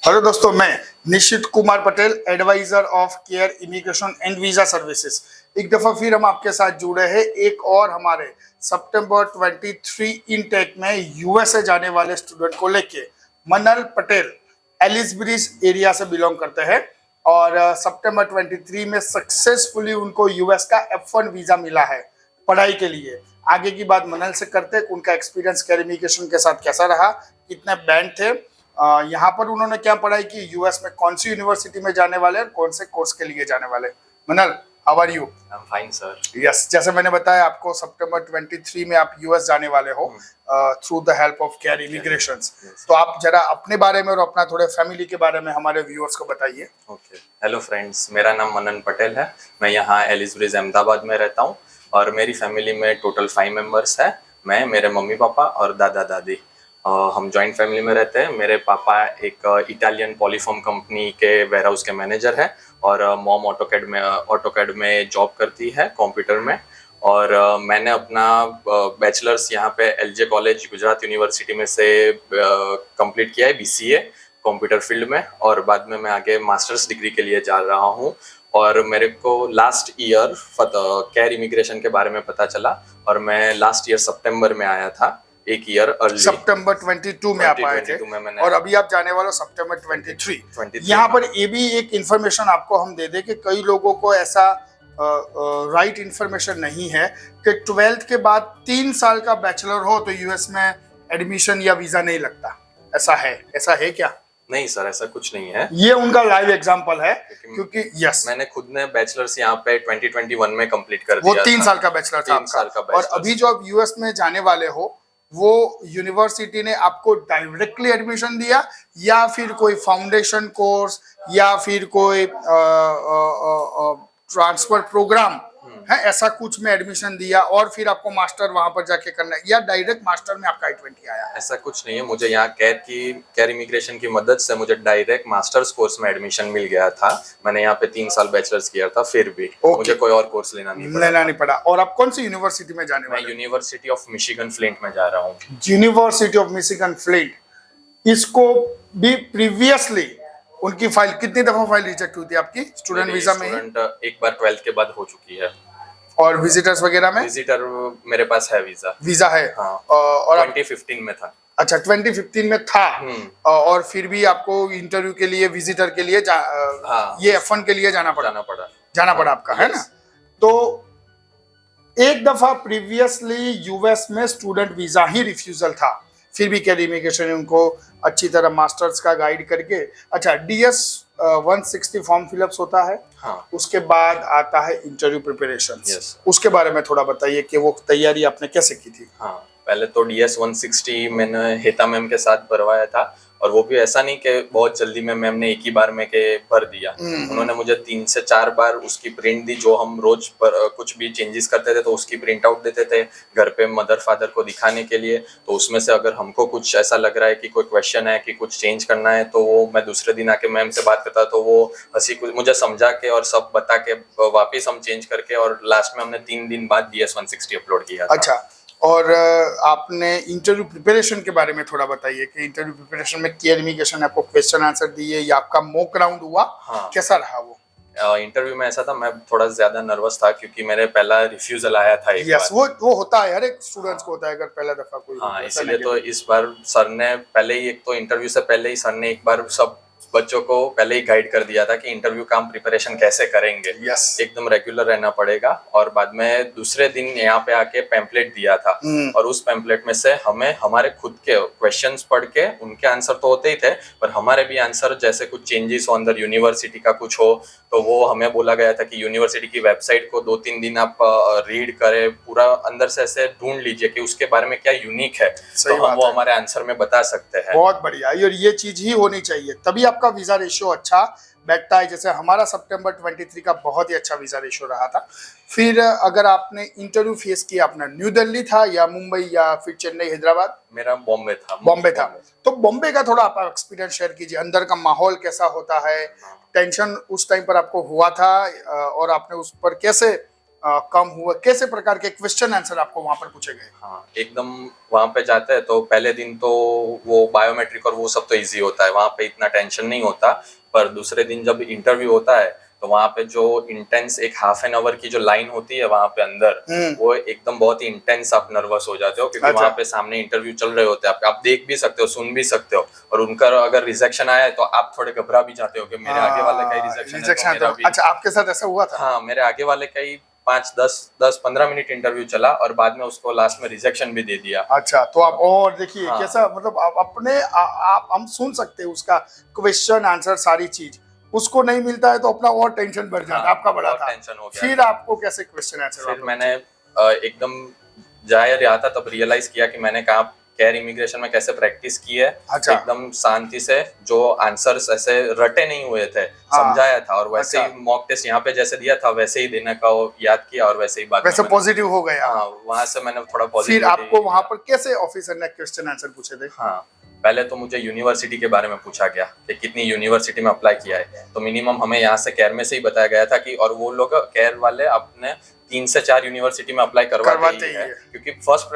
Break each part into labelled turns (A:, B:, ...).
A: Hello दोस्तों, मैं Nishchit Kumar Patel, advisor of care immigration and visa services. एक दफा फिर हम आपके साथ जुड़े हैं एक और हमारे सितंबर 23 इनटेक में यूएसए जाने वाले स्टूडेंट को लेके। मनल पटेल एलिसब्रिज एरिया से बिलोंग करते हैं और सितंबर 23 में सक्सेसफुली उनको यूएस का F1 वीजा मिला है पढ़ाई के लिए। आगे की बात मनल से करते हैं, उनका एक्सपीरियंस केयर इमिग्रेशन के साथ कैसा रहा, कितने बैंड थे, यहाँ पर उन्होंने क्या पढ़ाई की, यूएस में कौन सी यूनिवर्सिटी में जाने वाले हैं, कौन से कोर्स के लिए जाने वाले। Manal, how are you?
B: I am fine sir.
A: Yes, जैसे मैंने बताया आपको सितंबर 23 में आप यूएस जाने वाले हो through the help of care immigration. तो आप जरा अपने बारे में और अपना थोड़े फैमिली के बारे में हमारे व्यूअर्स को बताइए।
B: ओके, हेलो फ्रेंड्स, मेरा नाम मनन पटेल है। मैं यहाँ एलिसब्रिज अहमदाबाद में रहता हूँ और मेरी फैमिली में टोटल 5 मेंबर्स है। मैं, मेरे मम्मी पापा और दादा दादी। हम जॉइंट फैमिली में रहते हैं। मेरे पापा एक इटालियन पॉलीफॉर्म कंपनी के वेयरहाउस के मैनेजर है और मॉम ऑटोकैड में जॉब करती है कंप्यूटर में। और मैंने अपना बैचलर्स यहाँ पे एलजे कॉलेज गुजरात यूनिवर्सिटी में से कंप्लीट किया है, BCA कंप्यूटर फील्ड में। और बाद में मैं आगे मास्टर्स डिग्री के लिए जा रहा हूँ। और मेरे को लास्ट ईयर केयर इमिग्रेशन के बारे में पता चला और मैं लास्ट ईयर सितंबर में आया था, एक ईयर अर्ली।
A: सितंबर 22 में आप आए थे और अभी आप जाने वाले सितंबर 23। यहाँ पर ये भी एक इंफॉर्मेशन आपको हम दे दें कि कई लोगों को ऐसा राइट इंफॉर्मेशन नहीं है कि 12th के बाद 3 साल का बैचलर हो तो यूएस में एडमिशन या वीजा नहीं लगता। ऐसा है क्या?
B: नहीं सर, ऐसा कुछ नहीं है।
A: ये उनका लाइव एग्जांपल है क्योंकि यस,
B: मैंने खुद ने बैचलर्स यहाँ पे 2021 में कंप्लीट कर दिया।
A: वो 3 साल का बैचलर था आपका। और अभी जो आप यूएस में जाने वाले हो वो यूनिवर्सिटी ने आपको डायरेक्टली एडमिशन दिया या फिर कोई फाउंडेशन कोर्स या फिर कोई ट्रांसफर प्रोग्राम है, ऐसा कुछ में एडमिशन दिया और फिर आपको मास्टर वहां पर जाके करना है या डायरेक्ट मास्टर में आपका I-20 आया?
B: ऐसा कुछ नहीं है। मुझे यहाँ केयर इमिग्रेशन की मदद से मुझे डायरेक्ट मास्टर्स कोर्स में एडमिशन मिल गया था। मैंने यहाँ पे 3 साल बैचलर्स किया था, फिर भी मुझे कोई और कोर्स लेना नहीं पड़ा।
A: और आप कौन सी यूनिवर्सिटी में जाने वाले?
B: मैं यूनिवर्सिटी ऑफ मिशिगन फ्लिंट में जा रहा हूँ।
A: यूनिवर्सिटी ऑफ मिशिगन फ्लिंट, इसको भी प्रीवियसली उनकी फाइल कितनी दफा फाइल रिजेक्ट हुई थी आपकी स्टूडेंट वीजा में?
B: एक बार 12th के बाद हो चुकी है।
A: और विजिटर्स वगैरह में?
B: विजिटर मेरे पास है, वीजा है।
A: हाँ। और
B: 2015 में था।
A: अच्छा, 2015 में था। और फिर भी आपको इंटरव्यू के लिए, विजिटर के लिए ये F1 के लिए जाना पड़ा आपका, है ना? तो एक दफा प्रीवियसली यूएस में स्टूडेंट वीजा ही रिफ्यूजल था, फिर भी केयर इमिग्रेशन ने उनको अच्छी तरह मास्टर्स का गाइड करके। अच्छा, DS 160 फॉर्म फिलअप्स होता है।
B: हाँ।
A: उसके बाद आता है इंटरव्यू प्रिपरेशन। उसके बारे में थोड़ा बताइए कि वो तैयारी आपने कैसे की थी?
B: हाँ, पहले तो DS 160 मैंने हेता मैम के साथ भरवाया था और वो भी ऐसा नहीं कि बहुत जल्दी में मैम ने एक ही बार में के भर दिया। उन्होंने मुझे 3 से 4 बार उसकी प्रिंट दी। जो हम रोज पर कुछ भी चेंजेस करते थे तो उसकी प्रिंट आउट देते थे घर पे मदर फादर को दिखाने के लिए। तो उसमें से अगर हमको कुछ ऐसा लग रहा है कि कोई क्वेश्चन है कि कुछ चेंज करना है तो वो मैं दूसरे दिन आके मैम से बात करता तो वो मुझे समझा के और सब बता के वापिस हम चेंज करके और लास्ट में हमने 3 दिन बाद DS 160 अपलोड किया था।
A: अच्छा, और आपने इंटरव्यू प्रिपरेशन के बारे में थोड़ा बताइए कि इंटरव्यू प्रिपरेशन में केयर इमिग्रेशन ने आपको क्वेश्चन आंसर दिए या आपका मॉक राउंड हुआ?
B: हाँ।
A: कैसा रहा वो?
B: इंटरव्यू में ऐसा था, मैं थोड़ा ज्यादा नर्वस था क्योंकि मेरे पहला रिफ्यूजल आया था एक बार।
A: वो होता है, हर एक स्टूडेंट्स को होता है अगर पहला दफा कोई।
B: हाँ, इसलिए तो इस बार सर ने पहले ही, एक तो इंटरव्यू से पहले ही सर ने एक बार सब बच्चों को पहले ही गाइड कर दिया था कि इंटरव्यू का हम प्रिपरेशन कैसे करेंगे। एकदम रेगुलर रहना पड़ेगा। और बाद में दूसरे दिन यहाँ पे आके पैम्पलेट दिया था और उस पैम्पलेट में से हमें हमारे खुद के क्वेश्चंस पढ़ के, उनके आंसर तो होते ही थे पर हमारे भी आंसर, जैसे कुछ चेंजेस हो अंदर यूनिवर्सिटी का कुछ हो तो वो हमें बोला गया था कि यूनिवर्सिटी की वेबसाइट को 2-3 दिन आप रीड करें, पूरा अंदर से ऐसे ढूंढ लीजिए कि उसके बारे में क्या यूनिक है तो हम वो हमारे आंसर में बता सकते हैं।
A: बहुत बढ़िया, और ये चीज ही होनी चाहिए तभी आपका वीजा रेशियो अच्छा बैठता है। जैसे हमारा सितंबर 23 का बहुत ही अच्छा वीजा रेशियो रहा था। फिर अगर आपने इंटरव्यू फेस किया, अपना न्यू दिल्ली था या मुंबई या फिर चेन्नई, हैदराबाद?
B: मेरा बॉम्बे था।
A: तो बॉम्बे का थोड़ा आप एक्सपीरियंस शेयर कीजिए, अंदर का माहौल कैसा होता है? टेंशन उस टाइम पर आपको हुआ था और आपने उस पर कैसे कम हुआ, कैसे प्रकार के क्वेश्चन आंसर आपको वहां पर पूछे गए?
B: हाँ, एकदम वहां पे जाते हैं तो पहले दिन तो वो बायोमेट्रिक और वो सब तो इजी होता है, वहां पे इतना टेंशन नहीं होता। पर दूसरे दिन जब इंटरव्यू होता है तो वहां पे जो इंटेंस एक हाफ एन आवर की जो लाइन होती है वहां पे अंदर, वो एकदम बहुत ही इंटेंस, आप नर्वस हो जाते हो क्योंकि
A: अच्छा।
B: वहां पे सामने इंटरव्यू चल रहे होते हैं, आप देख भी सकते हो, सुन भी सकते हो, और उनका अगर रिजेक्शन आया है तो आप थोड़े घबरा भी जाते हो कि मेरे आगे वाले का ही रिजेक्शन है तो मेरा भी।
A: अच्छा, आपके साथ ऐसा हुआ था?
B: हाँ, मेरे आगे वाले का ही 5-10-15 मिनट इंटरव्यू चला और बाद में उसको लास्ट में रिजेक्शन भी दे दिया।
A: अच्छा, तो आप और देखिए
B: हाँ।
A: कैसा, मतलब आप अपने आप हम सुन सकते हैं उसका क्वेश्चन आंसर सारी चीज, उसको नहीं मिलता है तो अपना और टेंशन बढ़ जाता है।
B: हाँ,
A: आपका बड़ा
B: और
A: था,
B: टेंशन हो गया।
A: फिर आपको कैसे क्वेश्चन आंसर?
B: फिर मैंने एकदम जाया रहा था तब रियलाइज किया कि मैंने कहा केयर इमिग्रेशन में कैसे प्रैक्टिस की है।
A: अच्छा।
B: एकदम शांति से, जो आंसर्स ऐसे रटे नहीं हुए थे,
A: हाँ।
B: समझाया था, और वैसे
A: अच्छा।
B: ही मॉक टेस्ट यहाँ पे जैसे दिया था वैसे ही देने का याद किया, और वैसे ही बाद
A: वैसे
B: में
A: पॉजिटिव हो गया।
B: हाँ, वहां से मैंने थोड़ा
A: फिर
B: पॉजिटिव।
A: आपको वहां पर कैसे ऑफिसर ने क्वेश्चन आंसर पूछे थे?
B: हाँ, पहले तो मुझे यूनिवर्सिटी के बारे में पूछा गया कि कितनी यूनिवर्सिटी में अप्लाई किया है, तो मिनिमम हमें यहाँ से केयर में से ही बताया गया था कि, और वो लोग केयर वाले अपने 3 से 4 यूनिवर्सिटी में अप्लाई करवाते ही है, क्योंकि फर्स्ट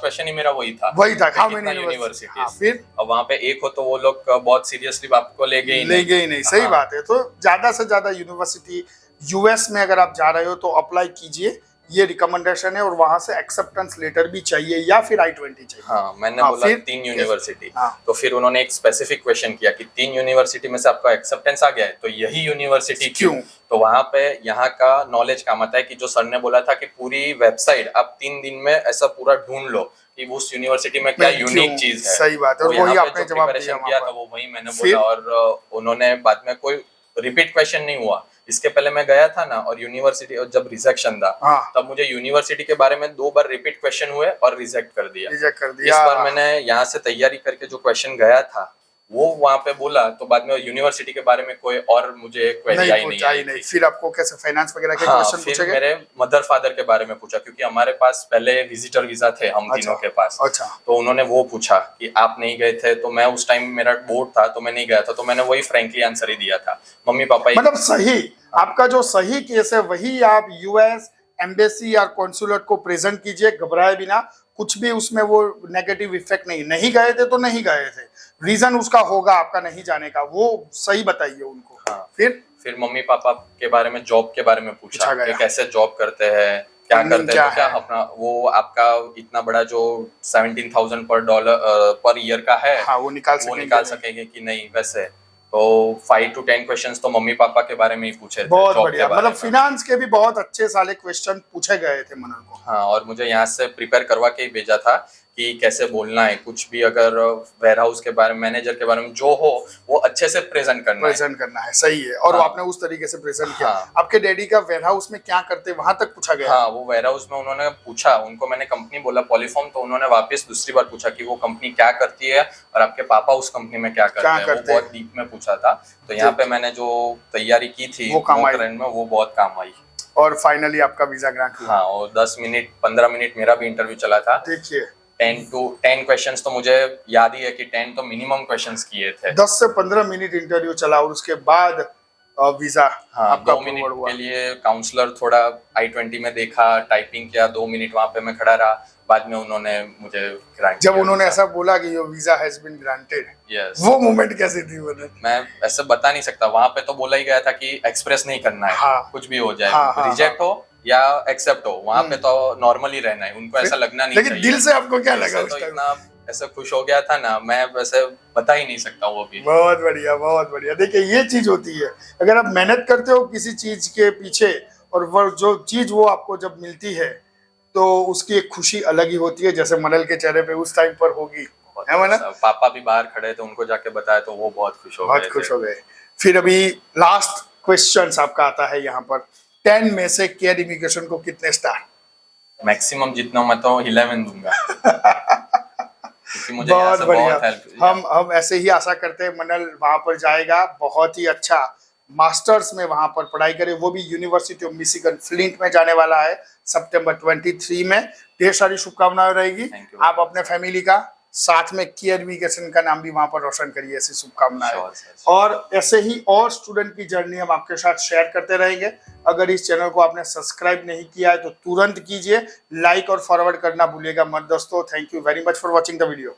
B: क्वेश्चन ही मेरा वही था
A: हाउ मेनी यूनिवर्सिटी। फिर
B: अब वहाँ पे एक हो तो वो लोग बहुत सीरियसली आपको ले गए
A: नहीं। सही
B: हाँ।
A: बात है, तो ज्यादा से ज्यादा यूनिवर्सिटी यूएस में अगर आप जा रहे हो तो अप्लाई कीजिए, ये रिकमेंडेशन है, और वहां से एक्सेप्टेंस लेटर भी चाहिए या फिर I-20 चाहिए।
B: हाँ, मैंने बोला
A: फिर
B: 3 यूनिवर्सिटी।
A: हाँ।
B: तो फिर उन्होंने एक स्पेसिफिक क्वेश्चन किया कि 3 यूनिवर्सिटी में से आपका एक्सेप्टेंस आ गया है तो यही यूनिवर्सिटी क्यों? तो वहां पे यहाँ का नॉलेज काम आता है कि जो सर ने बोला था कि पूरी वेबसाइट आप 3 दिन में ऐसा पूरा ढूंढ लो कि उस यूनिवर्सिटी में क्या यूनिक चीज है।
A: सही बात है, और वही आपने जवाब
B: दिया था, वो वही मैंने बोला, और उन्होंने बाद में कोई रिपीट क्वेश्चन नहीं हुआ। इसके पहले मैं गया था ना, और यूनिवर्सिटी और जब रिजेक्शन था,
A: हाँ।
B: तब मुझे यूनिवर्सिटी के बारे में 2 बार रिपीट क्वेश्चन हुए और रिजेक्ट कर दिया। इस बार मैंने यहाँ से तैयारी करके जो क्वेश्चन गया था वो वहां पे बोला, तो बाद में यूनिवर्सिटी के बारे में कोई और मुझे क्वेरी आई नहीं।
A: फिर आपको कैसे फाइनेंस वगैरह के
B: हाँ,
A: क्वेश्चन पूछे गए?
B: मेरे मदर फादर के बारे में पूछा, क्योंकि हमारे पास पहले विजिटर वीजा थे हम तीनों के पास।
A: अच्छा।
B: तो उन्होंने वो पूछा कि आप नहीं गए थे, तो मैं उस टाइम मेरा बोर्ड था तो मैं नहीं गया था, तो मैंने वही फ्रैंकली आंसर ही दिया था। मम्मी पापा
A: मतलब सही, आपका जो सही केस है वही आप यूएस एम्बेसी या कॉन्सुलेट को प्रेजेंट कीजिए, घबराए बिना। कुछ भी उसमें वो नेगेटिव इफेक्ट नहीं गए थे तो नहीं गए थे, रीजन उसका होगा आपका नहीं जाने का, वो सही बताइए उनको।
B: हाँ।
A: फिर
B: मम्मी पापा के बारे में, जॉब के बारे में पूछा कि कैसे जॉब करते हैं, क्या करते हैं, तो क्या अपना वो आपका इतना बड़ा जो $17,000 पर ईयर का है,
A: हाँ, वो निकाल
B: सकेंगे कि नहीं। वैसे तो 5 to 10 क्वेश्चंस तो मम्मी पापा के बारे में ही पूछे थे।
A: बहुत बढ़िया, मतलब फिनांस के भी बहुत अच्छे सारे क्वेश्चन पूछे गए थे मनन को।
B: हाँ, और मुझे यहाँ से प्रिपेयर करवा के ही भेजा था कि कैसे बोलना है, कुछ भी अगर वेयर हाउस के बारे में, मैनेजर के बारे में जो हो, वो अच्छे से प्रेजेंट करना है। सही है, और
A: हाँ।
B: वो
A: आपने उस तरीके से प्रेजेंट किया।
B: हाँ।
A: आपके डैडी का वेयर हाउस में क्या करते वहां तक पूछा गया?
B: हाँ, वो वेयर हाउस में उन्होंने पूछा, उनको मैंने कंपनी बोला पॉलीफॉर्म, तो उन्होंने वापस दूसरी बार पूछा कि वो कंपनी क्या करती है और आपके पापा उस कंपनी में क्या करते हैं। वो बहुत डीप में पूछा था, तो यहाँ पे मैंने जो तैयारी की थी वो बहुत काम आई,
A: और फाइनली आपका वीजा ग्रांट हुआ।
B: हाँ, और 10-15 मिनट मेरा भी इंटरव्यू चला था।
A: देखिए
B: 10 क्वेश्चंस तो मुझे याद ही है कि 10 तो मिनिमम क्वेश्चंस किए थे।
A: 10 से 15 मिनट इंटरव्यू चला, और उसके बाद वीजा आपका
B: 2 मिनट के लिए काउंसलर थोड़ा I-20 में देखा, टाइपिंग किया, 2 मिनट वहां पे मैं खड़ा रहा, बाद में उन्होंने मुझे ग्रांट
A: जब उन्होंने ऐसा बोला कि your visa has been granted,
B: yes,
A: वो मोमेंट कैसी थी?
B: मैं ऐसे बता नहीं सकता, वहां पे तो बोला ही गया था कि एक्सप्रेस नहीं करना है। हाँ, कुछ भी हो जाए, रिजेक्ट हो या एक्सेप्ट हो, वहां पे तो नॉर्मली रहना है, उनको ऐसा लगना नहीं चाहिए।
A: लेकिन दिल से आपको क्या लगा उस टाइम?
B: इतना ऐसा खुश हो गया था ना, मैं वैसे बता ही नहीं सकता वो भी।
A: बहुत बढ़िया। देखिए ये चीज होती है, अगर आप मेहनत करते हो किसी चीज के पीछे, और वो जो चीज वो आपको जब मिलती है तो उसकी एक खुशी अलग ही होती है, जैसे मनल के चेहरे पे उस टाइम पर होगी, है मनल?
B: पापा भी बाहर खड़े थे, उनको जाके बताया तो वो बहुत खुश हो गए।
A: फिर अभी लास्ट क्वेश्चन आपका आता है यहाँ पर, 10 में से केयर इमिग्रेशन को कितने स्टार?
B: मैक्सिमम जितना मैं तो 11 दूंगा। मुझे
A: बहुत बढ़िया।
B: हम
A: ऐसे ही आशा करते हैं मनल वहां पर जाएगा, बहुत ही अच्छा मास्टर्स में वहां पर पढ़ाई करे, वो भी यूनिवर्सिटी ऑफ मिशिगन फ्लिंट में जाने वाला है सितंबर 23 में। ढेर सारी शुभकामनाएं रहेगी। आप अपने फैमिली का साथ में केयर इमिग्रेशन का नाम भी वहां पर रोशन करिए, ऐसी शुभकामनाएं।
B: Sure, sir.
A: और ऐसे ही और स्टूडेंट की जर्नी हम आपके साथ शेयर करते रहेंगे। अगर इस चैनल को आपने सब्सक्राइब नहीं किया है तो तुरंत कीजिए, लाइक और फॉरवर्ड करना भूलिएगा मत दोस्तों। Thank you very much for watching the video.